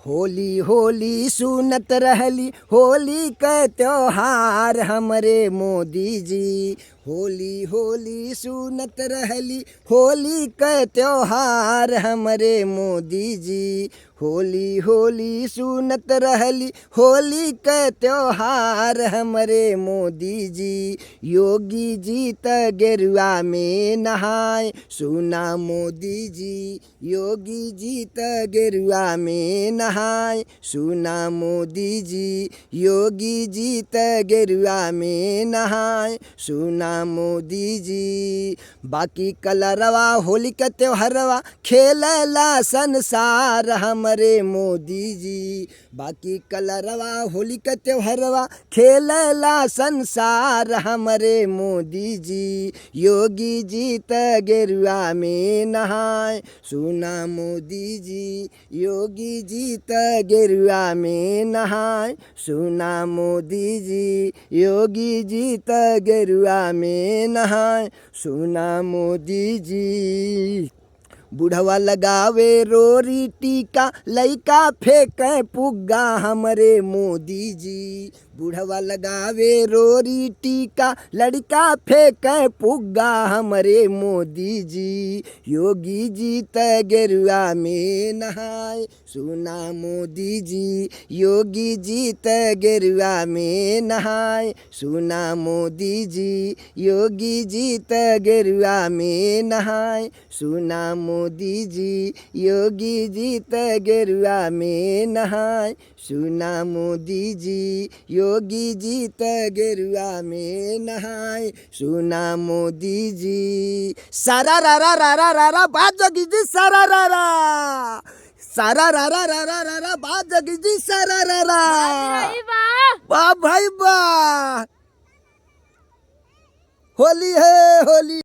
होली होली सुनत रहली होली का त्योहार हमरे मोदी जी। होली होली सुनत रहली होली का त्योहार हमरे मोदी जी। होली होली सुनत रहली होली का त्योहार हमरे मोदी जी। योगी जी त गेरुआ में नहाए सुना मोदी जी। योगी जी त गेरुआ में नहाए सुना मोदी जी। योगी जी त गेरुआ में नहाए सुना मोदी जी। बाकी कलरवा होली का त्योहारवा खेलला संसार हमरे मोदी जी। बाकी कलरवा होली का त्योहारवा खेलला संसार हमरे मोदी जी। योगी जी त गेरुआ में नहाए सुना मोदी जी। योगी जी त गेरुआ में नहाए सुना मोदी जी। योगी जी त गेरुआ में नहाए सुना मोदी जी। बुढ़वा लगावे रोरी टीका लइका फेंके पुग्गा हमरे मोदी जी। बुढ़वा लगावे रोरी टीका लड़का फेंके पुग्गा हमरे मोदी जी। योगी जी त गेरुआ में नहाए सुना मोदी जी। योगी जी त गेरुआ में नहाए सुना मोदी जी। योगी जी त गेरुआ में नहाए सुना मोदी जी। योगी जी त गेरुआ में नहाए सुना मोदी जी। योगी जी त गेरुआ में नहाए सुना मोदी जी। सारा रा रा रा रा रा रा बात जोगी जी सारा रा रा सारा रा रा रा रा रा रा बात जोगी जी सारा रा रा वाह भाई वाह। होली है होली।